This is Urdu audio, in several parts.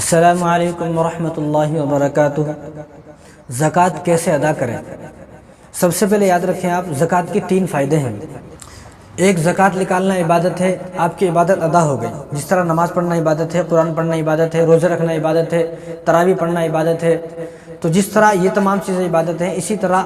السلام علیکم ورحمۃ اللہ وبرکاتہ۔ زکوٰۃ کیسے ادا کریں؟ سب سے پہلے یاد رکھیں آپ، زکوٰۃ کے 3 فائدے ہیں۔ ایک، زکوٰۃ نکالنا عبادت ہے، آپ کی عبادت ادا ہو گئی۔ جس طرح نماز پڑھنا عبادت ہے، قرآن پڑھنا عبادت ہے، روزے رکھنا عبادت ہے، تراویح پڑھنا عبادت ہے، تو جس طرح یہ تمام چیزیں عبادت ہیں، اسی طرح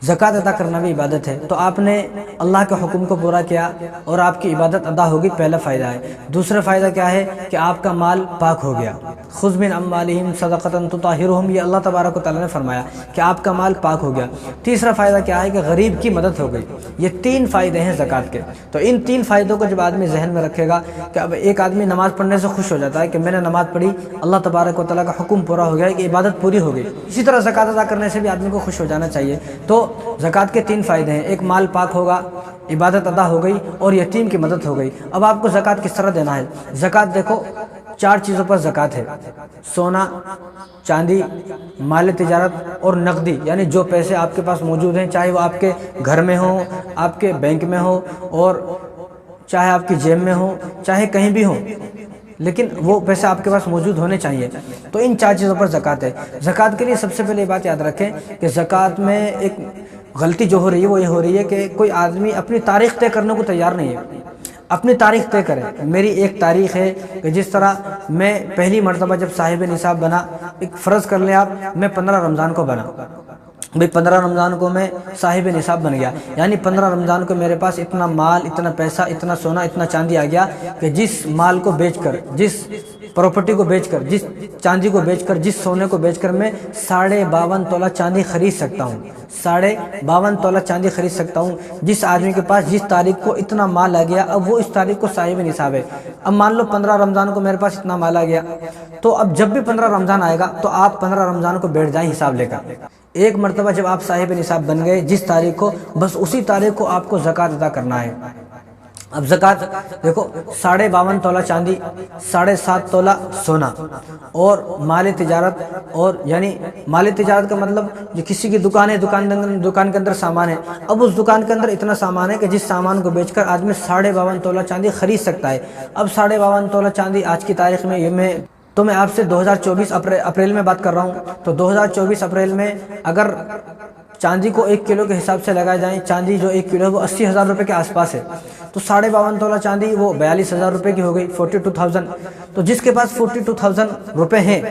زکوٰۃ ادا کرنا بھی عبادت ہے۔ تو آپ نے اللہ کے حکم کو پورا کیا اور آپ کی عبادت ادا ہوگی، پہلا فائدہ ہے۔ دوسرا فائدہ کیا ہے کہ آپ کا مال پاک ہو گیا۔ خذ من اموالہم صدقۃ تطہرہم، یہ اللہ تبارک و تعالیٰ نے فرمایا کہ آپ کا مال پاک ہو گیا۔ تیسرا فائدہ کیا ہے کہ غریب کی مدد ہو گئی۔ یہ 3 فائدے ہیں زکوٰۃ کے۔ تو ان 3 فائدوں کو جب آدمی ذہن میں رکھے گا کہ اب ایک آدمی نماز پڑھنے سے خوش ہو جاتا ہے کہ میں نے نماز پڑھی، اللہ تبارک و تعالیٰ کا حکم پورا ہو گیا کہ عبادت پوری ہو گئی، اسی طرح زکوٰۃ ادا کرنے سے بھی آدمی کو خوش ہو جانا چاہیے۔ تو زکوٰۃ کے 3 فائدے ہیں، ایک مال پاک ہوگا، عبادت ادا ہو گئی، اور یتیم کی مدد ہو گئی۔ اب آپ کو زکوٰۃ کس طرح دینا ہے؟ زکوٰۃ دیکھو 4 چیزوں پر زکوٰۃ ہے: سونا، چاندی، مال تجارت اور نقدی، یعنی جو پیسے آپ کے پاس موجود ہیں، چاہے وہ آپ کے گھر میں ہوں، آپ کے بینک میں ہو، اور چاہے آپ کی جیب میں ہو، چاہے کہیں بھی ہو، لیکن وہ پیسے آپ کے پاس موجود ہونے چاہیے۔ تو ان 4 چیزوں پر زکوٰۃ ہے۔ زکوٰۃ کے لیے سب سے پہلے یہ بات یاد رکھیں کہ زکوٰۃ میں ایک غلطی جو ہو رہی ہے وہ یہ ہو رہی ہے کہ کوئی آدمی اپنی تاریخ طے کرنے کو تیار نہیں ہے۔ اپنی تاریخ طے کرے، میری ایک تاریخ ہے کہ جس طرح میں پہلی مرتبہ جب صاحب نصاب بنا، ایک فرض کر لیں آپ، میں 15 رمضان کو بنا، بھئی 15 رمضان کو میں صاحب نصاب بن گیا، یعنی 15 رمضان کو میرے پاس اتنا مال، اتنا پیسہ، اتنا سونا، اتنا چاندی آ گیا کہ جس مال کو بیچ کر، جس پراپرٹی کو بیچ کر، جس چاندی کو بیچ کر، جس سونے کو بیچ کر میں 52.5 تولہ چاندی خرید سکتا ہوں، 52.5 تولہ چاندی خرید سکتا ہوں۔ جس آدمی کے پاس جس تاریخ کو اتنا مال آ گیا، اب وہ اس تاریخ کو صاحب نصاب ہے۔ اب مان لو 15 رمضان کو میرے پاس اتنا مال آ گیا، تو اب جب بھی 15 رمضان آئے گا تو آپ 15 رمضان کو بیٹھ جائیں حساب لے کر۔ ایک مرتبہ جب آپ صاحب نصاب بن گئے جس تاریخ کو، بس اسی تاریخ کو آپ کو زکوٰۃ ادا کرنا ہے۔ اب زکوٰۃ دیکھو 52.5 تولہ چاندی، 7.5 تولہ سونا، اور مال تجارت، اور یعنی مال تجارت کا مطلب جو کسی کی دکان ہے، دکان کے اندر سامان ہے، اب اس دکان کے اندر اتنا سامان ہے کہ جس سامان کو بیچ کر آدمی 52.5 تولہ چاندی خرید سکتا ہے۔ اب 52.5 تولہ چاندی آج کی تاریخ میں، میں آپ سے 2024 اپریل میں بات کر رہا ہوں، تو 2024 اپریل میں اگر چاندی کو 1 کلو کے حساب سے لگائے جائیں، چاندی جو 1 کلو ہے وہ 80,000 روپے کے آس پاس ہے، تو 52.5 تولہ چاندی وہ 42,000 روپے کی ہو گئی، 42,000۔ تو جس کے پاس 42,000 روپے ہیں،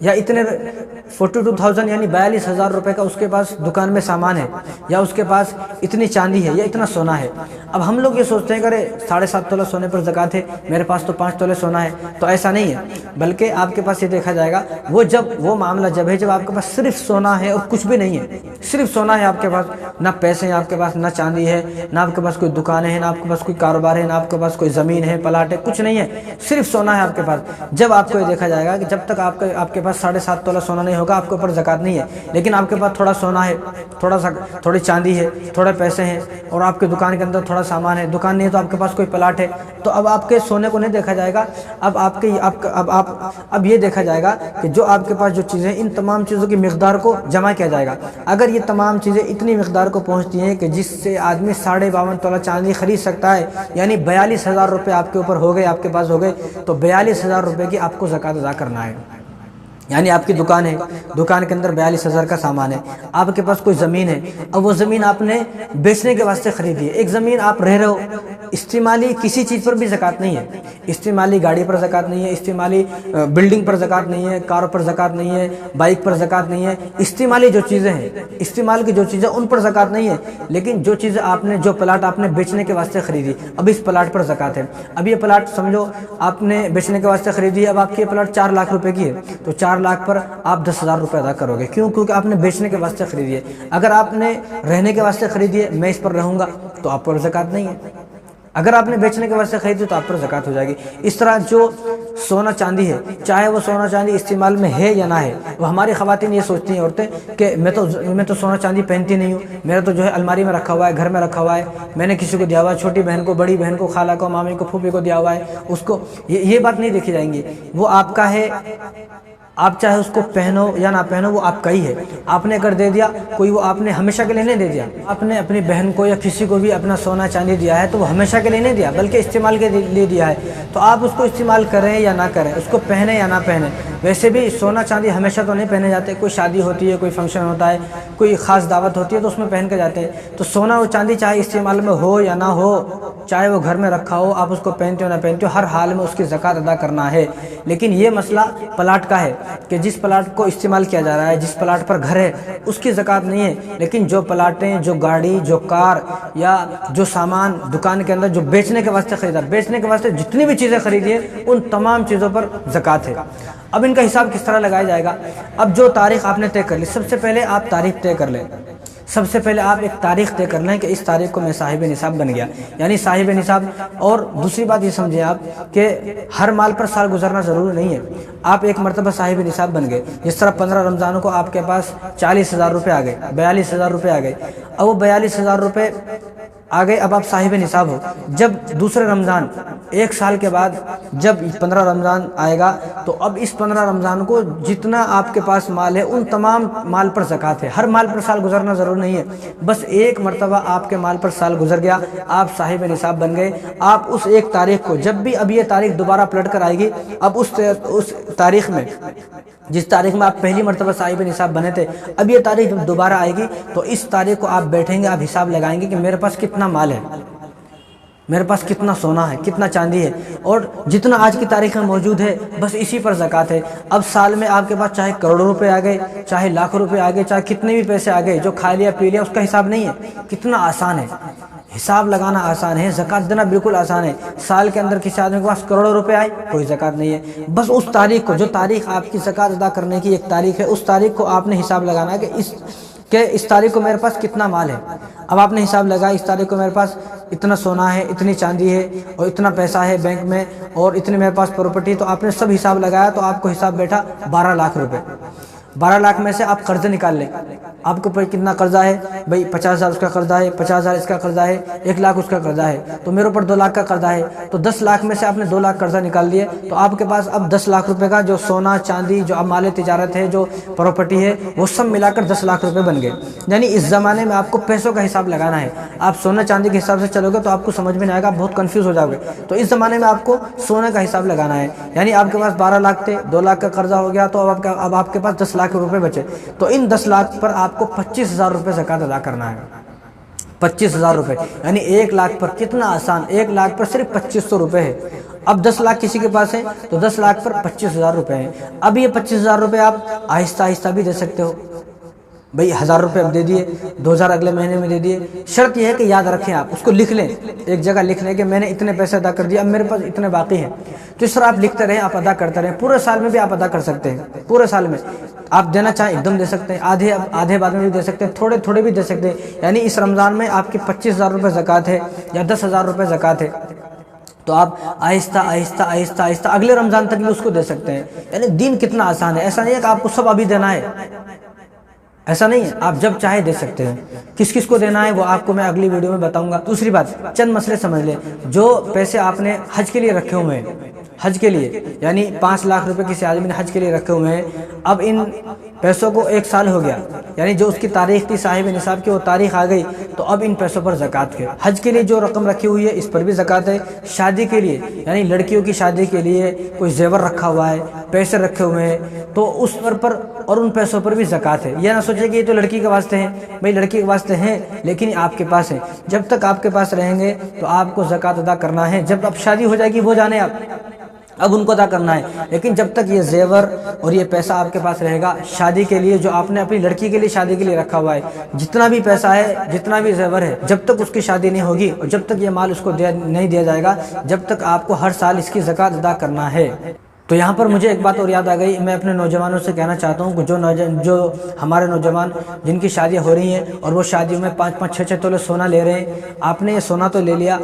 یا اتنے 42,000 یعنی 42,000 روپے کا اس کے پاس دکان میں سامان ہے، یا اس کے پاس اتنی چاندی ہے یا اتنا سونا ہے۔ اب ہم لوگ یہ سوچتے ہیں کہ ارے 7.5 تولہ سونے پر زکوٰۃ ہے، میرے پاس تو 5 تولے سونا ہے، تو ایسا نہیں ہے، بلکہ آپ کے پاس یہ دیکھا جائے گا وہ معاملہ جب ہے جب آپ کے پاس صرف سونا ہے اور کچھ بھی نہیں ہے، صرف سونا ہے آپ کے پاس، نہ پیسے ہیں آپ کے پاس، نہ چاندی ہے، نہ آپ کے پاس کوئی دکان ہے، نہ آپ کے پاس کوئی کاروبار ہے، نہ آپ کے پاس کوئی زمین ہے، پلاٹ ہے، کچھ نہیں ہے، صرف سونا ہے آپ کے پاس۔ جب آپ کو یہ دیکھا جائے گا کہ جب تک آپ کے پاس 7.5 تولہ سونا نہیں ہوگا، آپ کے اوپر زکوٰۃ نہیں ہے، لیکن آپ کے پاس تھوڑا سونا ہے، تھوڑی چاندی ہے، تھوڑے پیسے ہیں، اور آپ کے دکان کے اندر تھوڑا سامان ہے، دکان نہیں ہے تو آپ کے پاس کوئی پلاٹ ہے، تو اب آپ کے سونے کو نہیں دیکھا جائے گا، اب یہ دیکھا جائے گا کہ جو آپ کے پاس جو چیزیں، ان تمام چیزوں کی مقدار کو جمع کیا جائے گا۔ اگر یہ تمام چیزیں اتنی مقدار کو پہنچتی ہیں کہ جس سے آدمی 52.5 تولہ چاندی خرید سکتا ہے، یعنی 42,000 روپے آپ کے اوپر ہو گئے، آپ کے پاس ہو گئے، تو 42,000 روپے کی آپ کو زکوٰۃ ادا کرنا ہے۔ یعنی آپ کی دکان ہے، دکان کے اندر 42,000 کا سامان ہے، آپ کے پاس کوئی زمین ہے، اب وہ زمین آپ نے بیچنے کے واسطے خریدی ہے۔ ایک زمین آپ رہ رہے ہو، استعمالی کسی چیز پر بھی زکوٰۃ نہیں ہے، استعمالی گاڑی پر زکوٰۃ نہیں ہے، استعمالی بلڈنگ پر زکوٰۃ نہیں ہے، کاروں پر زکوٰۃ نہیں ہے، بائک پر زکوٰۃ نہیں ہے، استعمالی جو چیزیں ہیں، استعمال کی جو چیزیں ان پر زکوٰۃ نہیں ہے، لیکن جو چیزیں جو پلاٹ آپ نے بیچنے کے واسطے خریدی، اب اس پلاٹ پر زکوٰۃ ہے۔ اب یہ پلاٹ سمجھو آپ نے بیچنے کے واسطے خریدی ہے، اب آپ کی یہ پلاٹ 4 لاکھ روپے کی ہے، تو 4 لاکھ پر آپ 10,000 روپے ادا کرو گے، کیونکہ آپ نے بیچنے کے واسطے خریدی ہے۔ اگر آپ نے رہنے کے واسطے خریدی ہے، میں اس پر رہوں گا، تو آپ پر زکوٰۃ نہیں ہے۔ اگر آپ نے بیچنے کے واسطے خریدی تو آپ پر زکوٰۃ ہو جائے گی۔ اس طرح جو سونا چاندی ہے، چاہے وہ سونا چاندی استعمال میں ہے یا نہ ہے، وہ ہماری خواتین یہ سوچتی ہیں عورتیں کہ میں تو سونا چاندی پہنتی نہیں ہوں، میرا تو جو ہے الماری میں رکھا ہوا ہے، گھر میں رکھا ہوا ہے، میں نے کسی کو دیا ہوا ہے، چھوٹی بہن کو، بڑی بہن کو، خالہ کو، مامی کو، پھوپھی کو دیا ہوا ہے، اس کو یہ بات نہیں دیکھی جائیں گی، وہ آپ کا ہے، آپ چاہے اس کو پہنو یا نہ پہنو، وہ آپ کا ہی ہے۔ آپ نے اگر دے دیا، کوئی وہ آپ نے ہمیشہ کے لیے نہیں دے دیا، آپ نے اپنی بہن کو یا کسی کو بھی اپنا سونا چاندی دیا ہے تو وہ ہمیشہ کے لیے نہیں دیا بلکہ استعمال کے لیے دیا ہے، تو آپ اس کو استعمال کریں یا نہ کریں، اس کو پہنیں یا نہ پہنیں۔ ویسے بھی سونا چاندی ہمیشہ تو نہیں پہنے جاتے، کوئی شادی ہوتی ہے، کوئی فنکشن ہوتا ہے، کوئی خاص دعوت ہوتی ہے تو اس میں پہن کے جاتے ہیں۔ تو سونا اور چاندی چاہے استعمال میں ہو یا نہ ہو، چاہے وہ گھر میں رکھا ہو، آپ اس کو پہنتے ہو نہ پہنتے ہو، ہر حال میں اس کی زکوٰۃ ادا کرنا ہے۔ لیکن یہ مسئلہ پلاٹ کا ہے کہ جس پلاٹ کو استعمال کیا جا رہا ہے، جس پلاٹ پر گھر ہے، اس کی زکوٰۃ نہیں ہے۔ لیکن جو پلاٹیں، جو گاڑی، جو کار یا جو سامان دکان کے اندر جو بیچنے کے واسطے خریدا، بیچنے کے واسطے جتنی بھی چیزیں خریدی ہیں، ان تمام چیزوں پر زکوٰۃ ہے۔ اب ان کا حساب کس طرح لگایا جائے گا؟ اب جو تاریخ آپ نے طے کر لی، سب سے پہلے آپ تاریخ طے کر لیں۔ سب سے پہلے آپ ایک تاریخ طے کر لیں کہ اس تاریخ کو میں صاحب نصاب بن گیا، یعنی صاحب نصاب۔ اور دوسری بات یہ سمجھیں آپ کہ ہر مال پر سال گزرنا ضروری نہیں ہے۔ آپ ایک مرتبہ صاحب نصاب بن گئے، جس طرح 15 رمضانوں کو آپ کے پاس 40,000 روپے آ گئے، 42,000 روپے آ گئے۔ اب وہ 42,000 روپے آ گئے، اب آپ صاحب نصاب ہو۔ جب دوسرے رمضان، ایک سال کے بعد جب 15 رمضان آئے گا، تو اب اس 15 رمضان کو جتنا آپ کے پاس مال ہے، ان تمام مال پر زکوٰۃ ہے۔ ہر مال پر سال گزرنا ضروری نہیں ہے، بس ایک مرتبہ آپ کے مال پر سال گزر گیا، آپ صاحب نصاب بن گئے۔ آپ اس ایک تاریخ کو، جب بھی اب یہ تاریخ دوبارہ پلٹ کر آئے گی، اب اس تاریخ میں، جس تاریخ میں آپ پہلی مرتبہ صاحب نصاب بنے تھے، اب یہ تاریخ جب دوبارہ آئے گی تو اس تاریخ کو آپ بیٹھیں گے، آپ حساب لگائیں گے کہ میرے پاس کتنا مال ہے، میرے پاس کتنا سونا ہے، کتنا چاندی ہے، اور جتنا آج کی تاریخ میں موجود ہے بس اسی پر زکوٰۃ ہے۔ اب سال میں آپ کے پاس چاہے کروڑوں روپے آ گئے، چاہے لاکھوں روپے آ گئے، چاہے کتنے بھی پیسے آ گئے، جو کھا لیا پی لیا اس کا حساب نہیں ہے۔ کتنا آسان ہے، حساب لگانا آسان ہے، زکوٰۃ دینا بالکل آسان ہے۔ سال کے اندر کسی آدمی کے پاس کروڑوں روپے آئے، کوئی زکوٰۃ نہیں ہے، بس اس تاریخ کو، جو تاریخ آپ کی زکوٰۃ ادا کرنے کی ایک تاریخ ہے، اس تاریخ کو آپ نے حساب لگانا ہے کہ اس تاریخ کو میرے پاس کتنا مال ہے۔ اب آپ نے حساب لگایا، اس تاریخ کو میرے پاس اتنا سونا ہے، اتنی چاندی ہے، اور اتنا پیسہ ہے بینک میں، اور اتنی میرے پاس پراپرٹی، تو آپ نے سب حساب لگایا تو آپ کو حساب بیٹھا 12 لاکھ روپے۔ 12 لاکھ میں سے آپ قرضے نکال لیں، آپ کو کتنا قرضہ ہے بھائی؟ 50,000 اس کا قرضہ ہے، 50,000 اس کا قرضہ ہے، 1 لاکھ اس کا قرضہ ہے، تو میرے اوپر 2 لاکھ کا قرضہ ہے، تو 10 لاکھ میں سے آپ نے 2 لاکھ قرضہ نکال دیے، تو آپ کے پاس اب 10 لاکھ روپے کا جو سونا چاندی، جو اب مال تجارت ہے، جو پراپرٹی ہے، وہ سب ملا کر 10 لاکھ روپے بن گئے۔ یعنی اس زمانے میں آپ کو پیسوں کا حساب لگانا ہے۔ آپ سونا چاندی کے حساب سے چلو گے تو آپ کو سمجھ میں نہیں آئے گا، آپ بہت کنفیوز ہو جاؤ گے۔ تو اس زمانے میں آپ کو سونے کا حساب لگانا ہے، یعنی آپ کے پاس 12 لاکھ تھے، 2 لاکھ کا قرضہ ہو گیا، تو اب آپ کے پاس 10 لاکھ روپے بچے، تو ان 10 لاکھ پر آپ کو 25,000 روپے زکوٰۃ ادا کرنا ہے۔ 25,000 روپے، یعنی 1 لاکھ پر، کتنا آسان، 1 لاکھ پر صرف 2,500 روپے ہے۔ اب 10 لاکھ کسی کے پاس ہے تو 10 لاکھ پر 25,000 روپے ہیں۔ اب یہ 25,000 روپے آپ آہستہ آہستہ بھی دے سکتے ہو، بھئی 1,000 روپے اب دے دیے، 2,000 اگلے مہینے میں دے دیے۔ شرط یہ ہے کہ یاد رکھیں، آپ اس کو لکھ لیں، ایک جگہ لکھ لیں کہ میں نے اتنے پیسے ادا کر دیے، اب میرے پاس اتنے باقی ہیں۔ تو اس طرح آپ لکھتے رہیں، آپ ادا کرتے رہیں، پورے سال میں بھی آپ ادا کر سکتے ہیں۔ پورے سال میں آپ دینا چاہیں ایک دم دے سکتے ہیں، آدھے بعد میں بھی دے سکتے ہیں، تھوڑے تھوڑے بھی دے سکتے ہیں۔ یعنی اس رمضان میں آپ کی 25,000 روپے زکوٰۃ ہے یا 10,000 روپے زکوٰۃ ہے، تو آپ آہستہ آہستہ آہستہ آہستہ اگلے رمضان تک بھی اس کو دے سکتے ہیں۔ یعنی دین کتنا آسان ہے، ایسا نہیں ہے کہ آپ کو سب ابھی دینا ہے، ایسا نہیں ہے، آپ جب چاہے دے سکتے ہیں۔ کس کس کو دینا ہے وہ آپ کو میں اگلی ویڈیو میں بتاؤں گا۔ دوسری بات، چند مسئلے سمجھ لیں۔ جو پیسے آپ نے حج کے لیے رکھے ہوئے ہیں، حج کے لیے، یعنی 5 لاکھ روپے کسی آدمی نے حج کے لیے رکھے ہوئے ہیں، اب ان پیسوں کو 1 سال ہو گیا، یعنی جو اس کی تاریخ تھی صاحب نصاب کی، وہ تاریخ آ گئی، تو اب ان پیسوں پر زکوٰۃ ہے۔ حج کے لیے جو رقم رکھی ہوئی ہے اس پر بھی زکوٰۃ ہے۔ شادی کے لیے، یعنی لڑکیوں کی شادی کے لیے کوئی زیور رکھا ہوا ہے، پیسے رکھے ہوئے ہیں، تو اس پر اور ان پیسوں پر بھی زکوٰۃ ہے۔ یہ نہ سوچے کہ یہ تو لڑکی کے واسطے ہیں، بھئی لڑکی کے واسطے ہیں لیکن آپ کے پاس ہیں، جب تک آپ کے پاس رہیں گے تو آپ کو زکوٰۃ ادا کرنا ہے۔ جب اب شادی ہو جائے گی وہ جانے آپ، اب ان کو ادا کرنا ہے، لیکن جب تک یہ زیور اور یہ پیسہ آپ کے پاس رہے گا شادی کے لیے، جو آپ نے اپنی لڑکی کے لیے شادی کے لیے رکھا ہوا ہے، جتنا بھی پیسہ ہے، جتنا بھی زیور ہے، جب تک اس کی شادی نہیں ہوگی اور جب تک یہ مال اس کو نہیں دیا جائے گا، جب تک آپ کو ہر سال اس کی زکوٰۃ ادا کرنا ہے۔ تو یہاں پر مجھے ایک بات اور یاد آ گئی، میں اپنے نوجوانوں سے کہنا چاہتا ہوں کہ جو ہمارے نوجوان جن کی شادیاں ہو رہی ہیں اور وہ شادیوں میں 5-5 6-6 تولے سونا لے رہے ہیں، آپ نے یہ سونا تو لے لیا،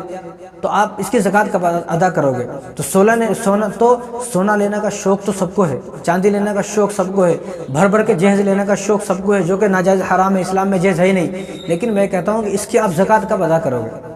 تو آپ اس کی زکوٰۃ کب ادا کرو گے؟ تو سونا لینے کا شوق تو سب کو ہے، چاندی لینے کا شوق سب کو ہے، بھر کے جہیز لینے کا شوق سب کو ہے، جو کہ ناجائز حرام ہے، اسلام میں جہیز ہے ہی نہیں، لیکن میں کہتا ہوں کہ اس کی آپ زکوٰۃ کب ادا کرو گے؟